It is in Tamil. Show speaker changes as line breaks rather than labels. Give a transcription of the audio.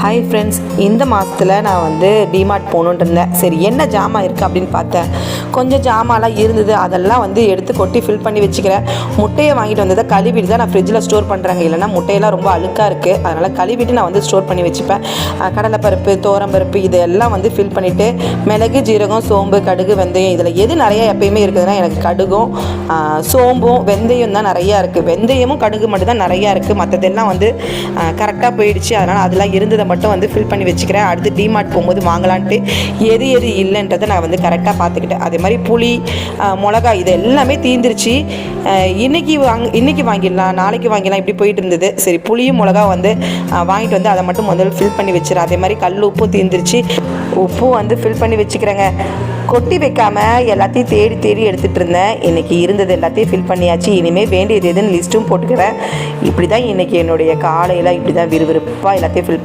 ஹாய் ஃப்ரெண்ட்ஸ், இந்த மாதத்தில் நான் வந்து டிமார்ட் போகணுன்ட்டு இருந்தேன். சரி என்ன ஜாமான் இருக்குது அப்படின்னு பார்த்தேன். கொஞ்சம் ஜாமான்லாம் இருந்தது, அதெல்லாம் வந்து எடுத்து கொட்டி ஃபில் பண்ணி வச்சுக்கிறேன். முட்டையை வாங்கிட்டு வந்ததை கழுவிட்டு தான் நான் ஃப்ரிட்ஜில் ஸ்டோர் பண்ணுறாங்க. இல்லைனா முட்டையெல்லாம் ரொம்ப அழுக்காக இருக்குது, அதனால் கழுவிட்டு நான் வந்து ஸ்டோர் பண்ணி வச்சுப்பேன். கடலைப்பருப்பு, தோரம்பருப்பு இதெல்லாம் வந்து ஃபில் பண்ணிவிட்டு மிளகு, ஜீரகம், சோம்பு, கடுகு, வெந்தயம் இதில் எது நிறையா எப்பயுமே இருக்குதுன்னா எனக்கு கடுகும் சோம்பும் வெந்தயம் தான் நிறையா இருக்குது. வெந்தயமும் கடுகு மட்டும் தான் நிறையா இருக்குது, மற்றதெல்லாம் வந்து கரெக்டாக போயிடுச்சு. அதனால் அதெல்லாம் இருந்ததை மட்டும் வந்து ஃபில் பண்ணி வச்சுக்கிறேன். அடுத்து டிமார்ட் போகும்போது வாங்கலான்ட்டு எது எது இல்லைன்றதை நான் வந்து கரெக்டாக பார்த்துக்கிட்டேன். அதே மாதிரி புளி, மிளகா இது எல்லாமே தீந்துருச்சு. இன்றைக்கி வாங்கிடலாம், நாளைக்கு வாங்கிடலாம், இப்படி போயிட்டு இருந்தது. சரி புளியும் மிளகா வந்து வாங்கிட்டு வந்து அதை மட்டும் முதல்ல ஃபில் பண்ணி வச்சுறேன். அதே மாதிரி கல் உப்பும் தீந்துருச்சு, உப்பும் வந்து ஃபில் பண்ணி வச்சுக்கிறேங்க. கொட்டி வைக்காமல் எல்லாத்தையும் தேடி தேடி எடுத்துகிட்டு இருந்தேன். இன்றைக்கி இருந்தது எல்லாத்தையும் ஃபில் பண்ணியாச்சு. இனிமேல் வேண்டியது எதுன்னு லிஸ்ட்டும் போட்டுக்கிறேன். இப்படி தான் இன்றைக்கி என்னுடைய காலையில் இப்படி தான் விறுவிறுப்பாக எல்லாத்தையும் ஃபில் பண்ணி